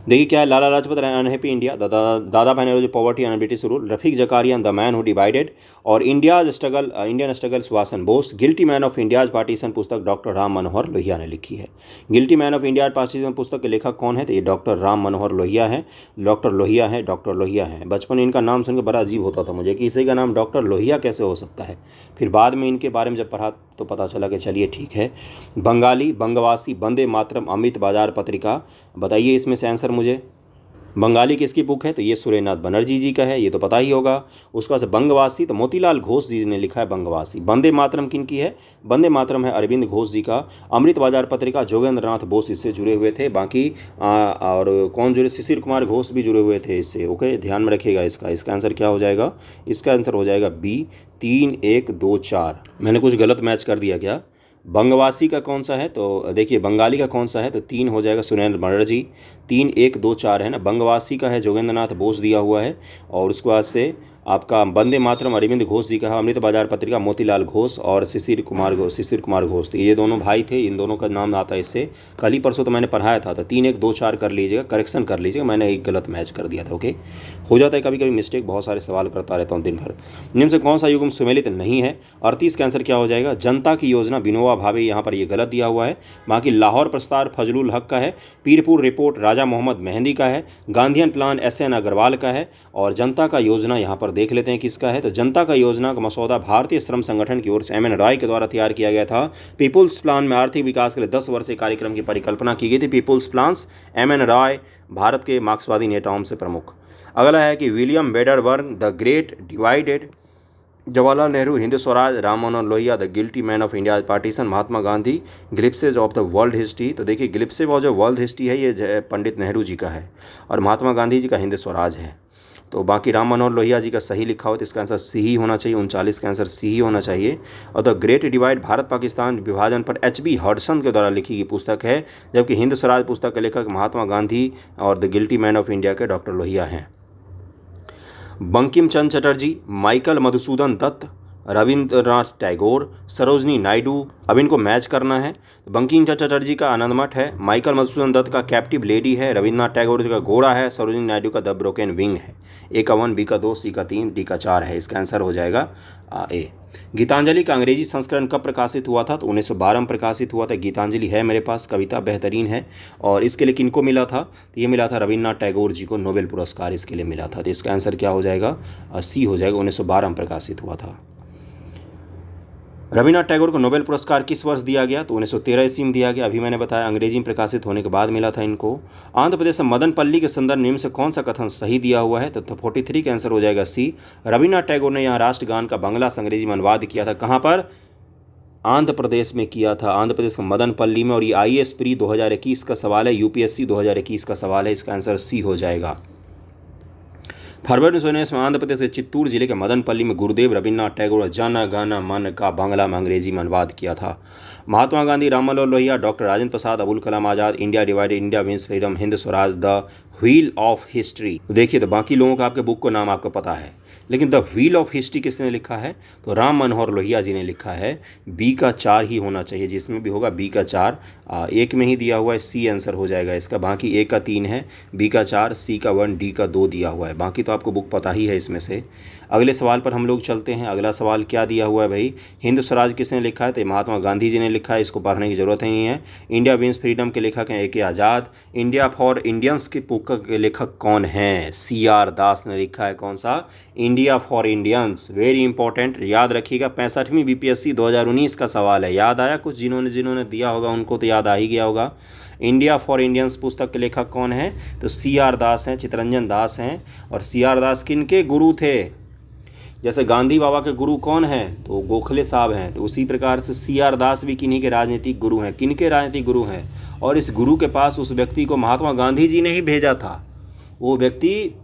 देखिए क्या है, Lala Lajpat Rai unhappy India, Dadabhai Nehru poverty and British rule, Rafiq Zakaria the man who divided और Indian struggle Subhash Bose. Guilty man of India's partition पुस्तक डॉक्टर राम मनोहर लोहिया ने लिखी है। Guilty man of India partition पुस्तक के लेखक कौन है? तो ये डॉक्टर राम मनोहर लोहिया है। डॉक्टर लोहिया है। बचपन इनका नाम सुनकर बड़ा अजीब होता था मुझे कि इसी का नाम डॉक्टर लोहिया कैसे हो सकता है। फिर बाद में इनके बारे में जब पढ़ा तो पता चला कि चलिए ठीक है। बंगाली, बंगवासी, वंदे मातरम, अमृत बाजार पत्रिका, बताइए इसमें से आंसर मुझे। बंगाली किसकी बुक है? तो ये सुरेंद्रनाथ बनर्जी जी का है, ये तो पता ही होगा। उसके बाद से बंगवासी तो मोतीलाल घोष जी ने लिखा है बंगवासी। वंदे मातरम किन की है? वंदे मातरम है अरविंद घोष जी का। अमृत बाजार पत्रिका जोगेंद्र नाथ बोस इससे जुड़े हुए थे। बाकी और कौन जुड़े? शिशिर कुमार घोष भी जुड़े हुए थे इससे। ओके, ध्यान में रखिएगा इसका आंसर क्या हो जाएगा? इसका आंसर हो जाएगा बी, 3, 1, 2, 4। मैंने कुछ गलत मैच कर दिया क्या? बंगवासी का कौन सा है? तो देखिए बंगाली का कौन सा है? तो 3 हो जाएगा सुरेंद्र बनर्जी। 3, 1, 2, 4 है ना। बंगवासी का है जोगेंद्र नाथ बोस दिया हुआ है। और उसके बाद से आपका वंदे मातरम अरविंद घोष जी का है। अमृत बाजार पत्रिका मोतीलाल घोष और शिशिर कुमार घोष। तो ये दोनों भाई थे, इन दोनों का नाम आता है इससे। कल ही परसों तो मैंने पढ़ाया था। तो 3, 1, 2, 4 कर लीजिएगा, करेक्शन कर लीजिएगा, मैंने एक गलत मैच कर दिया था। ओके, हो जाता है कभी कभी मिस्टेक, बहुत सारे सवाल करता रहता हूँ दिन भर। निम्न से कौन सा युग्म सुमेलित नहीं है? 38 का आंसर क्या हो जाएगा? जनता की योजना विनोबा भावे, यहाँ पर ये गलत दिया हुआ है। बाकी लाहौर प्रस्तार फजलुल हक का है। पीरपुर रिपोर्ट राजा मोहम्मद मेहंदी का है। गांधीयन प्लान SN अग्रवाल का है। और जनता का योजना यहाँ पर देख लेते हैं किसका है। तो जनता का योजना का मसौदा भारतीय श्रम संगठन की ओर से MN रॉय के द्वारा तैयार किया गया था। पीपुल्स प्लान में आर्थिक विकास के लिए 10 वर्षीय कार्यक्रम की परिकल्पना की गई थी। People's plans, MN Roy, Bharat के मार्क्सवादी नेताओं से प्रमुख। अगला है कि William Wedderburn the great divided, Jawaharlal Nehru Hind Swaraj, Ram Manohar Lohia the guilty man of India partition, Mahatma Gandhi glimpses of the world history. तो देखिए ग्लिप्सेज ऑफ जो वर्ल्ड हिस्ट्री है ये पंडित नेहरू जी का है और महात्मा गांधी जी का हिंद स्वराज है। तो बाकी राम मनोहर लोहिया जी का सही लिखा हो तो इसका आंसर सी ही होना चाहिए। 39 का आंसर सी ही होना चाहिए। और the great divide Bharat Pakistan विभाजन पर HB हडसन के द्वारा लिखी गई पुस्तक है, जबकि हिंद स्वराज पुस्तक के लेखक महात्मा गांधी और the guilty man of India के डॉक्टर लोहिया हैं। बंकिम चंद्र चटर्जी, माइकल मधुसूदन दत्त, रविंद्रनाथ टैगोर, सरोजनी नायडू, अब इनको मैच करना है। बंकिम चंद्र चटर्जी का आनंद मठ है। माइकल मधुसूदन दत्त का कैप्टिव लेडी है। रविंद्रनाथ टैगोर का घोड़ा है। सरोजनी नायडू का द ब्रोकन विंग है। A का 1, B का 2, C का 3, D का 4 है। इसका आंसर हो जाएगा A। गीतांजलि का अंग्रेजी संस्करण कब प्रकाशित हुआ था? तो 1912 में प्रकाशित हुआ था। गीतांजलि है मेरे पास, कविता बेहतरीन है। और इसके लिए किनको मिला था? तो ये मिला था रविन्द्रनाथ टैगोर जी को, नोबेल पुरस्कार इसके लिए मिला था। तो इसका आंसर क्या हो जाएगा? C हो जाएगा। 1912 में प्रकाशित हुआ था। रविन्द्रनाथ टैगोर को नोबेल पुरस्कार किस वर्ष दिया गया? तो 1913 ईस्वी में दिया गया। अभी मैंने बताया अंग्रेजी में प्रकाशित होने के बाद मिला था इनको। आंध्र प्रदेश में मदनपल्ली के संदर्भ निम्न से कौन सा कथन सही दिया हुआ है? तो 43 का आंसर हो जाएगा C। रविन्द्रनाथ टैगोर ने यहाँ राष्ट्रगान का बांग्ला से अंग्रेजी में अनुवाद किया था। कहाँ पर? आंध्र प्रदेश में किया था। आंध्र प्रदेश के मदनपल्ली में। और ये IAS प्री 2021 का सवाल है, UPSC 2021 का सवाल है। इसका आंसर C हो जाएगा। फरवरी 1919 में आंध्र प्रदेश के चित्तूर जिले के मदनपल्ली में गुरुदेव रविन्द्रनाथ टैगोर जन गण मन का बांग्ला में अंग्रेजी में अनुवाद किया था। Mahatma Gandhi, Ram Manohar Lohia, doctor Rajendra Prasad, Abul Kalam Azad, India divided, India wins freedom, Hind Swaraj, the wheel of history. देखिए तो बाकी लोगों का आपके बुक को नाम आपको पता है, लेकिन द व्हील ऑफ हिस्ट्री किसने लिखा है? तो राम मनोहर लोहिया जी ने लिखा है। B का 4 ही होना चाहिए, जिसमें भी होगा B का 4। एक में ही दिया हुआ है, C आंसर हो जाएगा इसका। बाकी A का 3 है, B का 4, C का 1, D का 2 दिया हुआ है। बाकी तो आपको बुक पता ही है इसमें से। अगले सवाल पर हम लोग चलते हैं। अगला सवाल क्या दिया हुआ है भाई? हिंद स्वराज किसने लिखा है? तो महात्मा गांधी जी ने लिखा है, इसको पढ़ने की जरूरत ही नहीं है। इंडिया विंस फ्रीडम के लेखक हैं A.K. Azad. India for Indians के पुस्तक के लेखक कौन हैं? C.R. दास ने लिखा है। कौन सा? India for Indians. Very important, याद रखिएगा। 65वीं BPSC 2019 का सवाल है। याद आया कुछ? जिन्होंने दिया होगा उनको तो याद आ ही गया होगा। इंडिया फॉर इंडियंस पुस्तक के लेखक कौन है? तो C.R. दास हैं, चितरंजन दास हैं। और C.R. दास किनके गुरु थे? जैसे गांधी बाबा के गुरु कौन हैं, तो गोखले साहब हैं। तो उसी प्रकार से CR दास भी किन्हीं के राजनीतिक गुरु हैं। किनके राजनीतिक गुरु हैं? और इस गुरु के पास उस व्यक्ति को महात्मा गांधी जी ने ही भेजा था। वो व्यक्ति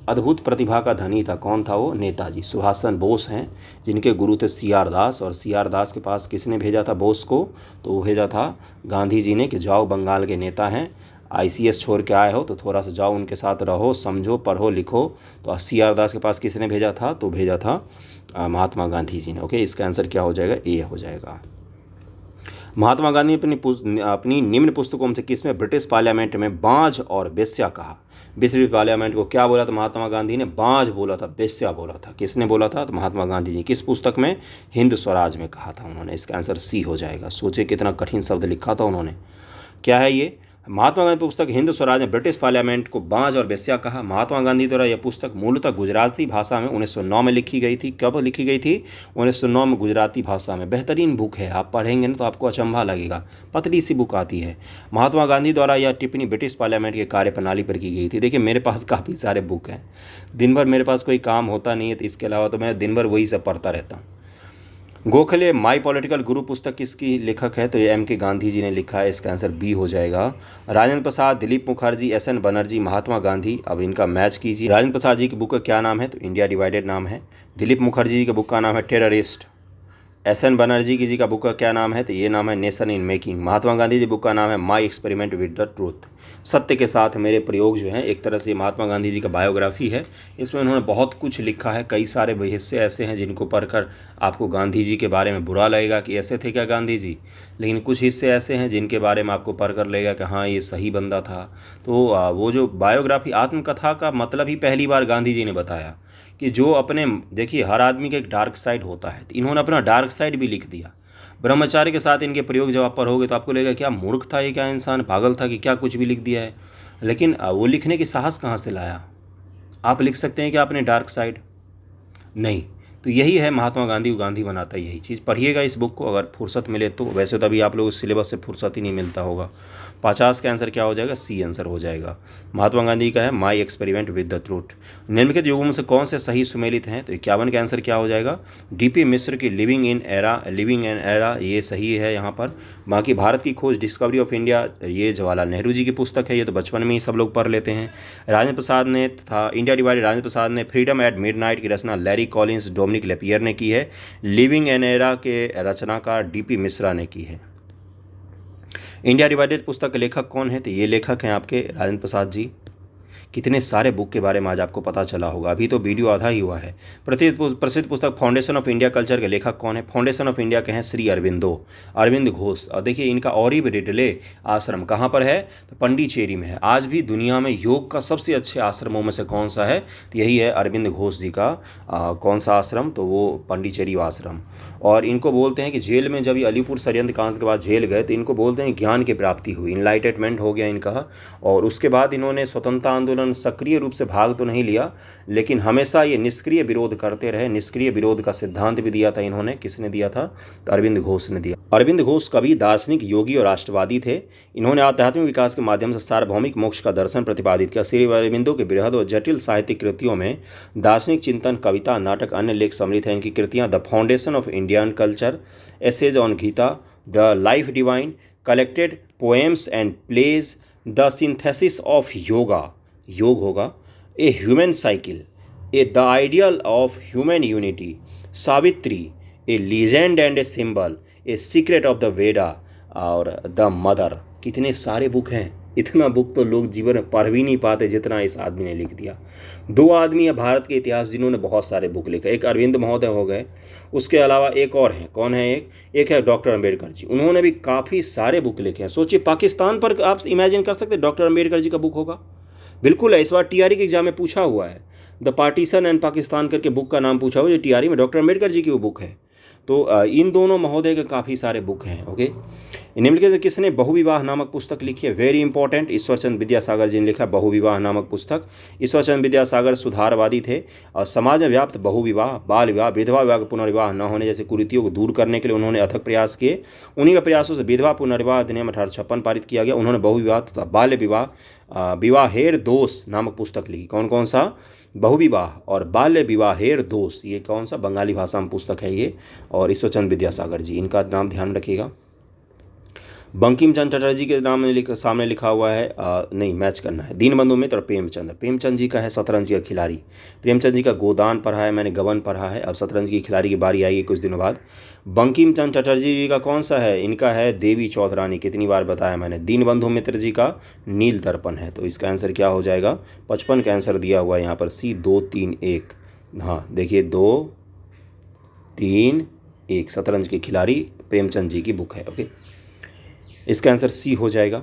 अद्भुत प्रतिभा का धनी था। कौन था वो? नेताजी सुभाष चंद्र बोस हैं, जिनके गुरु थे CR दास। और CR दास के पास किसने भेजा था बोस को? तो वो भेजा था गांधी जी ने कि जाओ, बंगाल के नेता हैं, ICS छोड़ के आए हो तो थोड़ा सा जाओ, उनके साथ रहो, समझो, पढ़ो, लिखो। तो CR दास के पास किसने भेजा था? तो भेजा था महात्मा गांधी जी ने। ओके, इसका आंसर क्या हो जाएगा? ए हो जाएगा। महात्मा गांधी ने अपनी निम्न पुस्तकों में से किस में ब्रिटिश पार्लियामेंट में बांझ और बेस्या कहा? ब्रिटिश पार्लियामेंट को क्या बोला था महात्मा गांधी ने? बांझ बोला था, बेस्या बोला था। किसने बोला था? तो महात्मा गांधी जी। किस पुस्तक में? हिंद स्वराज में कहा था उन्होंने। इसका आंसर सी हो जाएगा। सोचे कितना कठिन शब्द लिखा था उन्होंने। क्या है ये? महात्मा गांधी पुस्तक हिंद स्वराज ने ब्रिटिश पार्लियामेंट को बांझ और बेस्या कहा। महात्मा गांधी द्वारा यह पुस्तक मूलतः गुजराती भाषा में 1909 में लिखी गई थी। कब लिखी गई थी? 1909 में गुजराती भाषा में। बेहतरीन बुक है, आप पढ़ेंगे ना तो आपको अचंभा लगेगा। पतली सी बुक आती है। महात्मा गांधी द्वारा यह टिप्पणी ब्रिटिश पार्लियामेंट के कार्यप्रणाली पर की गई थी। देखिए, मेरे पास काफ़ी सारे बुक हैं। दिन भर मेरे पास कोई काम होता नहीं है, तो इसके अलावा तो मैं दिन भर वही सब पढ़ता रहता हूँ। गोखले माई पॉलिटिकल गुरु पुस्तक किसकी लेखक है? तो ये M.K. गांधी जी ने लिखा है। इसका आंसर बी हो जाएगा। राजेंद्र प्रसाद, दिलीप मुखर्जी, SN बनर्जी, महात्मा गांधी। अब इनका मैच कीजिए। राजेंद्र प्रसाद जी की बुक का क्या नाम है? तो इंडिया डिवाइडेड नाम है। दिलीप मुखर्जी जी की बुक का नाम है टेररिस्ट। SN बनर्जी जी का बुक का क्या नाम है? तो ये नाम है nation in making. Mahatma Gandhi ji book का नाम है my experiment with the truth. सत्य के साथ मेरे प्रयोग जो है, एक तरह से महात्मा गांधी जी का बायोग्राफी है। इसमें उन्होंने बहुत कुछ लिखा है। कई सारे हिस्से ऐसे हैं जिनको पढ़कर आपको गांधी जी के बारे में बुरा लगेगा कि ऐसे थे क्या गांधी जी, लेकिन कुछ हिस्से ऐसे हैं जिनके बारे में आपको पढ़कर लगेगा कि हाँ, ये सही बंदा था। तो वो जो बायोग्राफी, आत्मकथा का मतलब ही पहली बार गांधी जी ने बताया कि जो अपने, देखिए हर आदमी का एक डार्क साइड होता है, तो इन्होंने अपना डार्क साइड भी लिख दिया। ब्रह्मचार्य के साथ इनके प्रयोग जब आप पढ़ोगे तो आपको लगेगा क्या मूर्ख था ये, क्या इंसान पागल था कि क्या कुछ भी लिख दिया है। लेकिन वो लिखने की साहस कहाँ से लाया? आप लिख सकते हैं कि आपने डार्क साइड नहीं। तो यही है महात्मा गांधी को गांधी बनाता है, यही चीज़। पढ़िएगा इस बुक को अगर फुर्सत मिले तो। वैसे तो अभी आप लोग सिलेबस से फुर्सत ही नहीं मिलता होगा। 50 का आंसर क्या हो जाएगा? सी आंसर हो जाएगा। महात्मा गांधी का है my experiment with the truth. निम्नलिखित युगों में से कौन से सही सुमेलित हैं? तो 51 का आंसर क्या हो जाएगा? DP मिश्र की लिविंग इन एरा, ये सही है यहाँ पर। बाकी भारत की खोज, डिस्कवरी ऑफ इंडिया, ये जवाहरलाल नेहरू जी की पुस्तक है। ये तो बचपन में ही सब लोग पढ़ लेते हैं। राजेंद्र प्रसाद ने था इंडिया डिवाइडेड, राजेंद्र प्रसाद ने फ्रीडम एट मिडनाइट की रचना लैरी कॉलिंस, डोमिनिक लेपियर ने की है। लिविंग एन एरा के रचनाकार DP मिश्रा ने की है। इंडिया डिवाइडेड पुस्तक के लेखक कौन है? तो ये लेखक हैं आपके राजेंद्र प्रसाद जी। कितने सारे बुक के बारे में आज आपको पता चला होगा। अभी तो वीडियो आधा ही हुआ है। प्रसिद्ध पुस्तक फाउंडेशन ऑफ इंडिया कल्चर के लेखक कौन है? फाउंडेशन ऑफ इंडिया के हैं श्री अरविंदो, अरविंद घोष। और देखिए इनका ऑरिब रिडले आश्रम कहाँ पर है? तो पंडिचेरी में है। आज भी दुनिया में योग का सबसे अच्छे आश्रमों में से कौन सा है? तो यही है अरविंद घोष जी का कौन सा आश्रम? तो वो पंडिचेरी आश्रम। और इनको बोलते हैं कि जेल में जब ये अलीपुर षड्यंत्र कांड के बाद जेल गए तो इनको बोलते हैं ज्ञान की प्राप्ति हुई, इनलाइटमेंट हो गया इनका। और उसके बाद इन्होंने स्वतंत्रता आंदोलन सक्रिय रूप से भाग तो नहीं लिया, लेकिन हमेशा ये निष्क्रिय विरोध करते रहे। निष्क्रिय विरोध का सिद्धांत भी दिया था इन्होंने। किसने दिया था? तो अरविंद घोष ने दिया। अरविंद घोष कवि, दार्शनिक, योगी और राष्ट्रवादी थे। इन्होंने आध्यात्मिक विकास के माध्यम से सार्वभौमिक मोक्ष का दर्शन प्रतिपादित किया। श्री अरविंदो के बृहद और जटिल साहित्यिक कृतियों में दार्शनिक चिंतन, कविता, नाटक, अन्य लेख सम्मिलित हैं। इनकी कृतियां the foundation of Indian culture, essays on Gita, the life divine, collected poems and plays, the synthesis of yoga, योग होगा, a human cycle, a the ideal of human unity, Savitri, a legend and a symbol, a secret of the Veda और द मदर। कितने सारे बुक हैं। इतना बुक तो लोग जीवन में पढ़ भी नहीं पाते जितना इस आदमी ने लिख दिया। 2 आदमी है भारत के इतिहास जिन्होंने बहुत सारे बुक लिखे। एक अरविंद महोदय हो गए, उसके अलावा एक और हैं। कौन है? एक है डॉक्टर अम्बेडकर जी। उन्होंने भी काफ़ी सारे बुक लिखे हैं। सोचिए पाकिस्तान पर आप इमेजिन कर सकते डॉक्टर अम्बेडकर जी का बुक होगा? बिल्कुल है। इस बार TRE के एग्जाम में पूछा हुआ है। द पार्टीशन एंड पाकिस्तान करके बुक का नाम पूछा हुआ है, जो TRE में डॉक्टर अम्बेडकर जी की वो बुक है। तो इन दोनों महोदय के काफ़ी सारे बुक हैं। ओके, निम्नलिखित में किसने बहुविवाह नामक पुस्तक लिखी है? वेरी इंपॉर्टेंट, ईश्वरचंद विद्यासागर जी ने लिखा बहुविवाह नामक पुस्तक। ईश्वरचंद विद्यासागर सुधारवादी थे और समाज में व्याप्त बहुविवाह, बाल विवाह, विधवा विवाह का पुनर्विवाह न होने जैसे कुरीतियों को दूर करने के लिए उन्होंने अथक प्रयास किए। उन्हीं के प्रयासों से विधवा पुनर्विवाह अधिनियम 1856 पारित किया गया। उन्होंने बहुविवाह तथा बाल्य विवाह विवाहेर दोष नामक पुस्तक लिखी। कौन कौन सा? बहुविवाह और बाल्य विवाहेर दोष, ये कौन सा? बंगाली भाषा में पुस्तक है ये, और ईश्वरचंद विद्यासागर जी, इनका नाम ध्यान रखिएगा। बंकिम चंद्र चटर्जी के नाम में सामने लिखा हुआ है, नहीं मैच करना है, दीनबंधु मित्र और प्रेमचंद। प्रेमचंद जी का है शतरंज का खिलाड़ी। प्रेमचंद जी का गोदान पढ़ा है मैंने, गबन पढ़ा है, अब शतरंज की खिलाड़ी की बारी आएगी कुछ दिनों बाद। बंकिम चंद्र चटर्जी जी का कौन सा है? इनका है देवी चौधरानी, कितनी बार बताया मैंने। दीनबंधु मित्र जी का नील दर्पण है। तो इसका आंसर क्या हो जाएगा? 55 का आंसर दिया हुआ है यहाँ पर, C 2 3 1। हाँ देखिए 2 3 1, शतरंज के खिलाड़ी प्रेमचंद जी की बुक है। ओके, इसका आंसर सी हो जाएगा।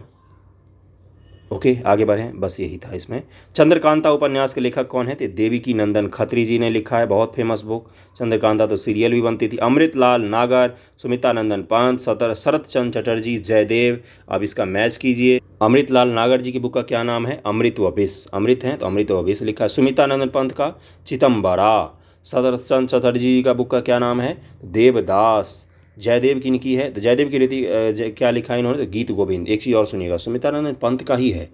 ओके आगे बढ़ें, बस यही था इसमें। चंद्रकांता उपन्यास के लेखक कौन है? तो देवकी नंदन खत्री जी ने लिखा है, बहुत फेमस बुक चंद्रकांता, तो सीरियल भी बनती थी। अमृतलाल नागर, सुमिता नंदन पंत, शरत चंद्र चटर्जी, जयदेव। अब इसका मैच कीजिए। अमृतलाल नागर जी की बुक का क्या नाम है? अमृत व विष, अमृत है तो अमृत व विष लिखा है। सुमिता नंदन पंत का चिदम्बरा। शरत चंद्र चटर्जी जी का बुक का क्या नाम है? देवदास। जयदेव की इनकी है, तो जयदेव की रीति क्या लिखा है इन्होंने? तो गीत गोविंद। एक चीज़ और सुनिएगा, सुमित्रानंद पंत का ही है।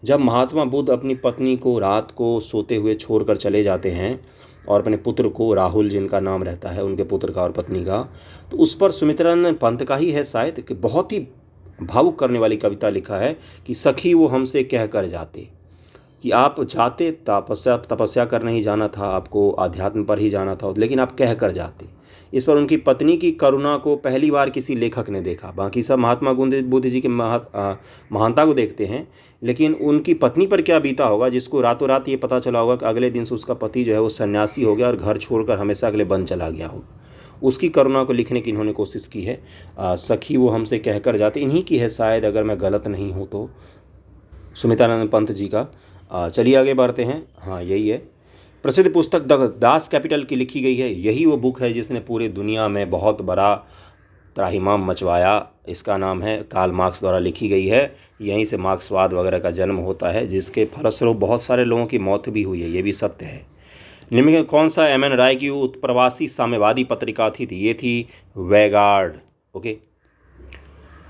जब महात्मा बुद्ध अपनी पत्नी को रात को सोते हुए छोड़कर चले जाते हैं और अपने पुत्र को, राहुल जिनका नाम रहता है उनके पुत्र का और पत्नी का, तो उस पर सुमित्रानंद पंत का ही है शायद, कि बहुत ही भावुक करने वाली कविता लिखा है कि सखी वो हमसे कह कर जाते, कि आप जाते तपस्या करने ही जाना था, आपको आध्यात्म पर ही जाना था, लेकिन आप कह कर जाते। इस पर उनकी पत्नी की करुणा को पहली बार किसी लेखक ने देखा। बाकी सब महात्मा बुद्ध जी की महानता को देखते हैं, लेकिन उनकी पत्नी पर क्या बीता होगा, जिसको रातों रात ये पता चला होगा कि अगले दिन से उसका पति जो है वो सन्यासी हो गया और घर छोड़कर हमेशा के लिए वन चला गया हो। उसकी करुणा को लिखने की इन्होंने कोशिश की है। सखी वो हमसे कहकर जाते, इन्हीं की है शायद, अगर मैं गलत नहीं हूँ तो, सुमित्रानंद पंत जी का। चलिए आगे बढ़ते हैं। हाँ यही है। प्रसिद्ध पुस्तक द दास कैपिटल की लिखी गई है, यही वो बुक है जिसने पूरी दुनिया में बहुत बड़ा त्राहिमाम मचवाया। इसका नाम है, कार्ल मार्क्स द्वारा लिखी गई है। यहीं से मार्क्सवाद वगैरह का जन्म होता है, जिसके फलस्वरूप बहुत सारे लोगों की मौत भी हुई है, ये भी सत्य है। निम्न में कौन सा एम एन राय की उत्प्रवासी साम्यवादी पत्रिका थी? ये थी वैगार्ड। ओके,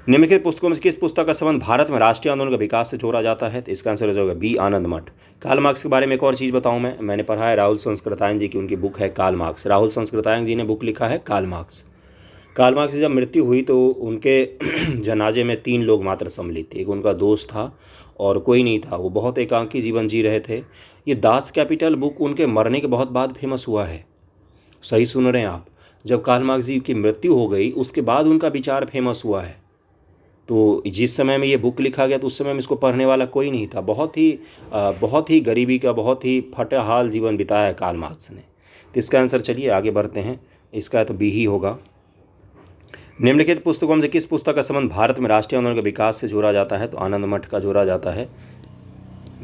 निम्नलिखित पुस्तकों में किस पुस्तक का संबंध भारत में राष्ट्रीय आंदोलन का विकास से जोड़ा जाता है? तो इसका आंसर हो जाएगा बी, आनंद मठ। कार्ल मार्क्स के बारे में एक और चीज़ बताऊं, मैंने पढ़ा है राहुल संस्कृतायन जी की, उनकी बुक है कार्ल मार्क्स। राहुल संस्कृतायन जी ने बुक लिखा है कार्ल मार्क्स। कार्ल मार्क्स की जब मृत्यु हुई तो उनके जनाजे में 3 लोग मात्र सम्मिलित थे। एक उनका दोस्त था और कोई नहीं था, वो बहुत एकांकी जीवन जी रहे थे। ये दास कैपिटल बुक उनके मरने के बहुत बाद फेमस हुआ है। सही सुन रहे हैं आप, जब कार्ल मार्क्स जी की मृत्यु हो गई उसके बाद उनका विचार फेमस हुआ है। तो जिस समय में ये बुक लिखा गया तो उस समय में इसको पढ़ने वाला कोई नहीं था। बहुत ही गरीबी का, बहुत ही फटेहाल जीवन बिताया है कार्ल मार्क्स ने। तो इसका आंसर, चलिए आगे बढ़ते हैं, इसका तो बी ही होगा। निम्नलिखित पुस्तकों में से किस पुस्तक का संबंध भारत में राष्ट्रीय आंदोलन के विकास से जोड़ा जाता है? तो आनंद मठ का जोड़ा जाता है,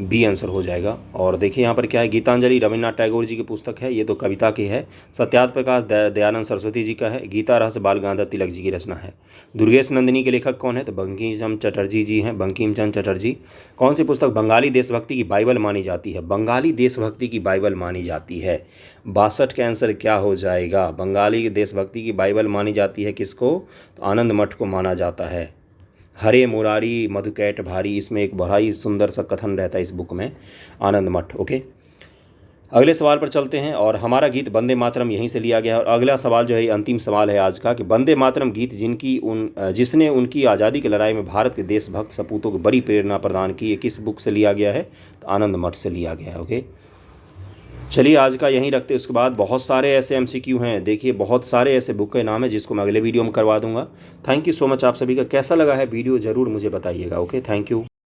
बी आंसर हो जाएगा। और देखिए यहाँ पर क्या है, गीतांजलि रविन्द्रनाथ टैगोर जी की पुस्तक है, ये तो कविता की है। सत्यार्थ प्रकाश दयानंद सरस्वती जी का है। गीता रहस्य बाल गंगाधर तिलक जी की रचना है। दुर्गेश नंदिनी के लेखक कौन है? तो बंकिम चंद्र चटर्जी जी हैं, बंकिम चंद्र चटर्जी। कौन सी पुस्तक बंगाली देशभक्ति की बाइबल मानी जाती है? बंगाली देशभक्ति की बाइबल मानी जाती है। 62 का आंसर क्या हो जाएगा? बंगाली देशभक्ति की बाइबल मानी जाती है किसको? तो आनंद मठ को माना जाता है। हरे मुरारी मधुकैट भारी, इसमें एक बड़ा ही सुंदर सा कथन रहता है इस बुक में, आनंद मठ। ओके, अगले सवाल पर चलते हैं। और हमारा गीत वंदे मातरम यहीं से लिया गया है। और अगला सवाल जो है अंतिम सवाल है आज का, कि वंदे मातरम गीत जिसने उनकी आज़ादी की लड़ाई में भारत के देशभक्त सपूतों को बड़ी प्रेरणा प्रदान की, ये किस बुक से लिया गया है? तो आनंद मठ से लिया गया है। ओके, चलिए आज का यहीं रखते हैं। उसके बाद बहुत सारे ऐसे MCQ हैं, देखिए बहुत सारे ऐसे बुक के नाम है जिसको मैं अगले वीडियो में करवा दूंगा। Thank you so much. आप सभी का कैसा लगा है वीडियो ज़रूर मुझे बताइएगा। Okay, thank you.